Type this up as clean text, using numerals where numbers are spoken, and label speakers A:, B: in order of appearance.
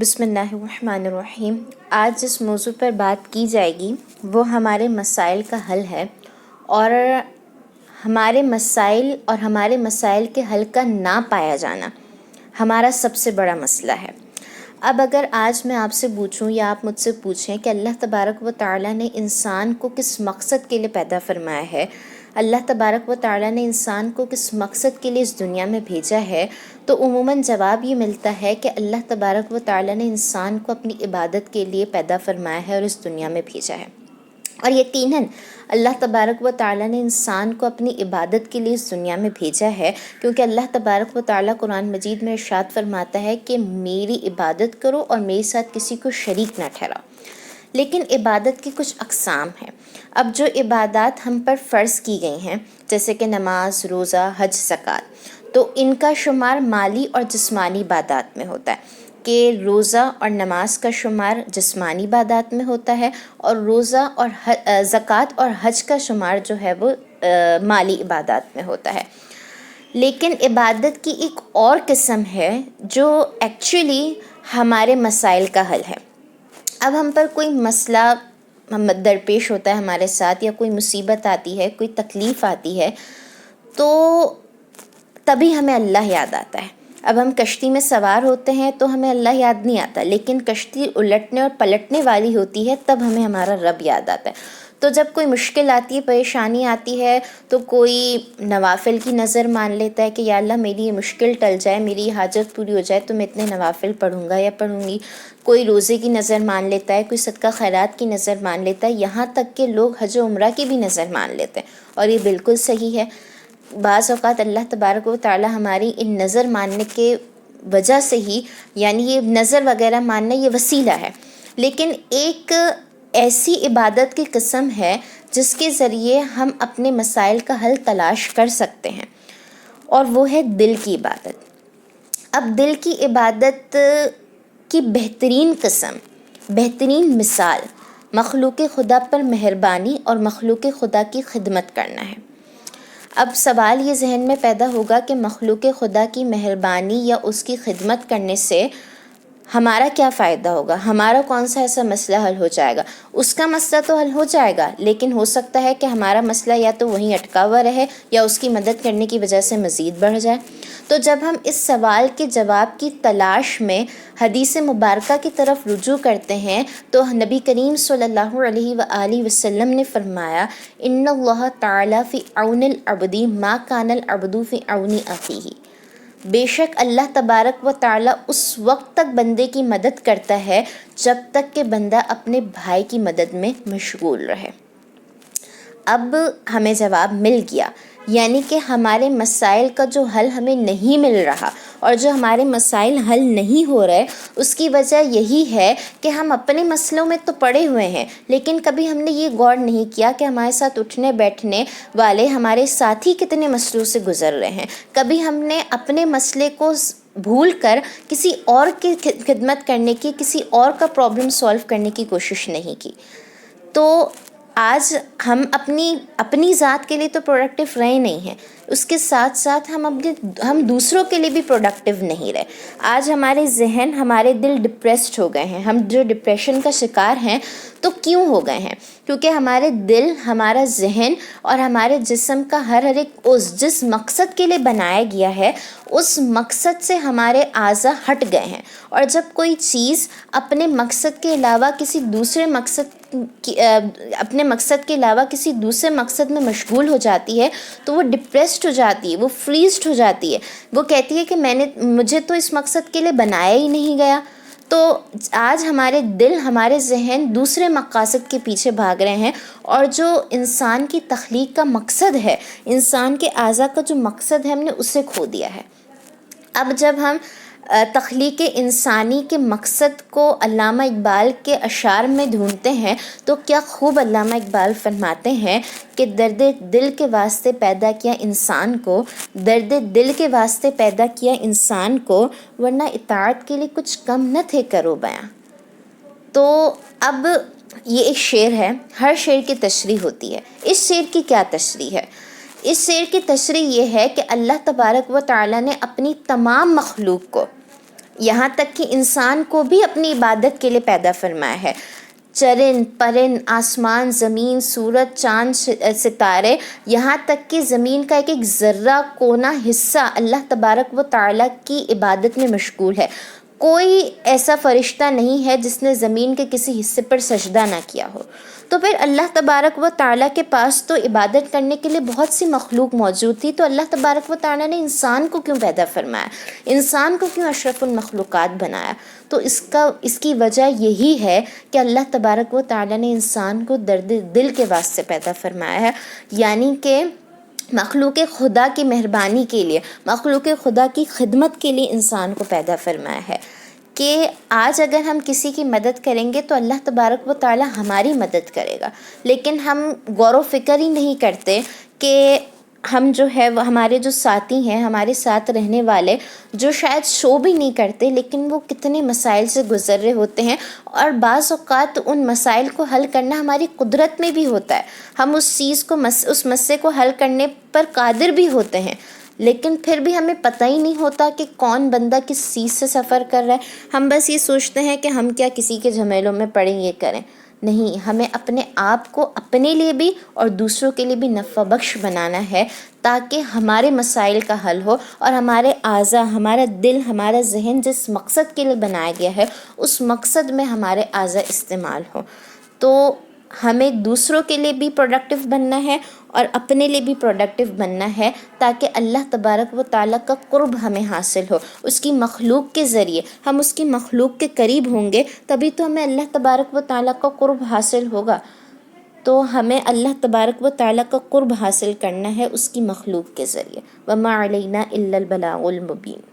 A: بسم اللہ الرحمن الرحیم۔ آج جس موضوع پر بات کی جائے گی وہ ہمارے مسائل کا حل ہے، اور ہمارے مسائل کے حل کا نہ پایا جانا ہمارا سب سے بڑا مسئلہ ہے۔ اب اگر آج میں آپ سے پوچھوں یا آپ مجھ سے پوچھیں کہ اللہ تبارک و تعالیٰ نے انسان کو کس مقصد کے لیے پیدا فرمایا ہے، اللہ تبارک و تعالیٰ نے انسان کو کس مقصد کے لیے اس دنیا میں بھیجا ہے، تو عموماً جواب یہ ملتا ہے کہ اللہ تبارک و تعالیٰ نے انسان کو اپنی عبادت کے لیے پیدا فرمایا ہے اور اس دنیا میں بھیجا ہے۔ اور یقیناً اللہ تبارک و تعالیٰ نے انسان کو اپنی عبادت کے لیے اس دنیا میں بھیجا ہے، کیونکہ اللہ تبارک و تعالیٰ قرآن مجید میں ارشاد فرماتا ہے کہ میری عبادت کرو اور میرے ساتھ کسی کو شریک نہ ٹھہراؤ۔ لیکن عبادت کی کچھ اقسام ہیں۔ اب جو عبادات ہم پر فرض کی گئی ہیں، جیسے کہ نماز، روزہ، حج، زکوٰۃ، تو ان کا شمار مالی اور جسمانی عبادات میں ہوتا ہے کہ روزہ اور نماز کا شمار جسمانی عبادات میں ہوتا ہے، اور روزہ اور زکوٰۃ اور حج کا شمار جو ہے وہ مالی عبادات میں ہوتا ہے۔ لیکن عبادت کی ایک اور قسم ہے جو ایکچولی ہمارے مسائل کا حل ہے۔ اب ہم پر کوئی مسئلہ درپیش ہوتا ہے ہمارے ساتھ، یا کوئی مصیبت آتی ہے، کوئی تکلیف آتی ہے، تو تبھی ہمیں اللہ یاد آتا ہے۔ اب ہم کشتی میں سوار ہوتے ہیں تو ہمیں اللہ یاد نہیں آتا، لیکن کشتی الٹنے اور پلٹنے والی ہوتی ہے تب ہمیں ہمارا رب یاد آتا ہے۔ تو جب کوئی مشکل آتی ہے، پریشانی آتی ہے، تو کوئی نوافل کی نظر مان لیتا ہے کہ یا اللہ میری یہ مشکل ٹل جائے، میری یہ حاجت پوری ہو جائے تو میں اتنے نوافل پڑھوں گا یا پڑھوں گی۔ کوئی روزے کی نظر مان لیتا ہے، کوئی صدقہ خیرات کی نظر مان لیتا ہے، یہاں تک کہ لوگ حج و عمرہ کی بھی نظر مان لیتے ہیں، اور یہ بالکل صحیح ہے۔ بعض اوقات اللہ تبارک و تعالی ہماری ان نظر ماننے کے وجہ سے ہی، یعنی یہ نظر وغیرہ ماننا یہ وسیلہ ہے، لیکن ایک ایسی عبادت کی قسم ہے جس کے ذریعے ہم اپنے مسائل کا حل تلاش کر سکتے ہیں، اور وہ ہے دل کی عبادت۔ اب دل کی عبادت کی بہترین قسم، بہترین مثال مخلوق خدا پر مہربانی اور مخلوق خدا کی خدمت کرنا ہے۔ اب سوال یہ ذہن میں پیدا ہوگا کہ مخلوق خدا کی مہربانی یا اس کی خدمت کرنے سے ہمارا کیا فائدہ ہوگا، ہمارا کون سا ایسا مسئلہ حل ہو جائے گا؟ اس کا مسئلہ تو حل ہو جائے گا، لیکن ہو سکتا ہے کہ ہمارا مسئلہ یا تو وہیں اٹکا ہوا رہے یا اس کی مدد کرنے کی وجہ سے مزید بڑھ جائے۔ تو جب ہم اس سوال کے جواب کی تلاش میں حدیث مبارکہ کی طرف رجوع کرتے ہیں، تو نبی کریم صلی اللہ علیہ وآلہ وسلم نے فرمایا، ان اللہ تعالی فی عون العبد ما کان العبد فی عون اخیہ، بے شک اللہ تبارک و تعالیٰ اس وقت تک بندے کی مدد کرتا ہے جب تک کہ بندہ اپنے بھائی کی مدد میں مشغول رہے۔ اب ہمیں جواب مل گیا، یعنی کہ ہمارے مسائل کا جو حل ہمیں نہیں مل رہا، اور جو ہمارے مسائل حل نہیں ہو رہے، اس کی وجہ یہی ہے کہ ہم اپنے مسئلوں میں تو پڑے ہوئے ہیں، لیکن کبھی ہم نے یہ غور نہیں کیا کہ ہمارے ساتھ اٹھنے بیٹھنے والے ہمارے ساتھی کتنے مسئلوں سے گزر رہے ہیں۔ کبھی ہم نے اپنے مسئلے کو بھول کر کسی اور کی خدمت کرنے کی، کسی اور کا پرابلم سولو کرنے کی کوشش نہیں کی۔ تو آج ہم اپنی ذات کے لیے تو پروڈکٹیو رہے نہیں ہیں، اس کے ساتھ ساتھ ہم دوسروں کے لیے بھی پروڈکٹیو نہیں رہے۔ آج ہمارے ذہن، ہمارے دل ڈپریسڈ ہو گئے ہیں، ہم جو ڈپریشن کا شکار ہیں، تو کیوں ہو گئے ہیں؟ کیونکہ ہمارے دل، ہمارا ذہن اور ہمارے جسم کا ہر ایک عضو جس مقصد کے لیے بنایا گیا ہے، اس مقصد سے ہمارے اعضاء ہٹ گئے ہیں، اور جب کوئی چیز اپنے مقصد کے علاوہ کسی دوسرے مقصد میں مشغول ہو جاتی ہے، تو وہ ڈپریسڈ ہو جاتی ہے، وہ فریزڈ ہو جاتی ہے، وہ کہتی ہے کہ مجھے تو اس مقصد کے لیے بنایا ہی نہیں گیا۔ تو آج ہمارے دل، ہمارے ذہن دوسرے مقاصد کے پیچھے بھاگ رہے ہیں، اور جو انسان کی تخلیق کا مقصد ہے، انسان کے اعضاء کا جو مقصد ہے، ہم نے اسے کھو دیا ہے۔ اب جب ہم تخلیق انسانی کے مقصد کو علامہ اقبال کے اشعار میں ڈھونڈتے ہیں، تو کیا خوب علامہ اقبال فرماتے ہیں کہ درد دل کے واسطے پیدا کیا انسان کو، درد دل کے واسطے پیدا کیا انسان کو، ورنہ اطاعت کے لیے کچھ کم نہ تھے کرو بیاں۔ تو اب یہ ایک شعر ہے، ہر شعر کی تشریح ہوتی ہے۔ اس شعر کی کیا تشریح ہے؟ اس شعر کی تشریح یہ ہے کہ اللہ تبارک و تعالیٰ نے اپنی تمام مخلوق کو یہاں تک کہ انسان کو بھی اپنی عبادت کے لیے پیدا فرمایا ہے۔ چرند پرند، آسمان، زمین، سورج، چاند، ستارے، یہاں تک کہ زمین کا ایک ایک ذرہ، کونا، حصہ اللہ تبارک و تعالیٰ کی عبادت میں مشغول ہے۔ کوئی ایسا فرشتہ نہیں ہے جس نے زمین کے کسی حصے پر سجدہ نہ کیا ہو۔ تو پھر اللہ تبارک و تعالیٰ کے پاس تو عبادت کرنے کے لیے بہت سی مخلوق موجود تھی، تو اللہ تبارک و تعالیٰ نے انسان کو کیوں پیدا فرمایا، انسان کو کیوں اشرف المخلوقات بنایا؟ تو اس کی وجہ یہی ہے کہ اللہ تبارک و تعالیٰ نے انسان کو درد دل کے واسطے پیدا فرمایا ہے، یعنی کہ مخلوق خدا کی مہربانی کے لیے، مخلوق خدا کی خدمت کے لیے انسان کو پیدا فرمایا ہے کہ آج اگر ہم کسی کی مدد کریں گے تو اللہ تبارک و تعالی ہماری مدد کرے گا، لیکن ہم غور و فکر ہی نہیں کرتے کہ ہم جو ہے وہ ہمارے جو ساتھی ہیں، ہمارے ساتھ رہنے والے جو شاید شو بھی نہیں کرتے لیکن وہ کتنے مسائل سے گزر رہے ہوتے ہیں، اور بعض اوقات ان مسائل کو حل کرنا ہماری قدرت میں بھی ہوتا ہے، ہم اس چیز کو اس مسئلے کو حل کرنے پر قادر بھی ہوتے ہیں، لیکن پھر بھی ہمیں پتہ ہی نہیں ہوتا کہ کون بندہ کس چیز سے سفر کر رہا ہے۔ ہم بس یہ سوچتے ہیں کہ ہم کیا کسی کے جھمیلوں میں پڑیں، یہ کریں۔ نہیں، ہمیں اپنے آپ کو اپنے لیے بھی اور دوسروں کے لیے بھی نفع بخش بنانا ہے، تاکہ ہمارے مسائل کا حل ہو اور ہمارے اعضاء، ہمارا دل، ہمارا ذہن جس مقصد کے لیے بنایا گیا ہے اس مقصد میں ہمارے اعضاء استعمال ہو۔ تو ہمیں دوسروں کے لیے بھی پروڈکٹیو بننا ہے اور اپنے لیے بھی پروڈکٹیو بننا ہے، تاکہ اللہ تبارک و تعالیٰ کا قرب ہمیں حاصل ہو، اس کی مخلوق کے ذریعے ہم اس کی مخلوق کے قریب ہوں گے، تبھی تو ہمیں اللہ تبارک و تعالیٰ کا قرب حاصل ہوگا۔ تو ہمیں اللہ تبارک و تعالیٰ کا قرب حاصل کرنا ہے اس کی مخلوق کے ذریعے۔ وَمَا عَلَيْنَا إِلَّا الْبَلَاغُ الْمُبِينُ۔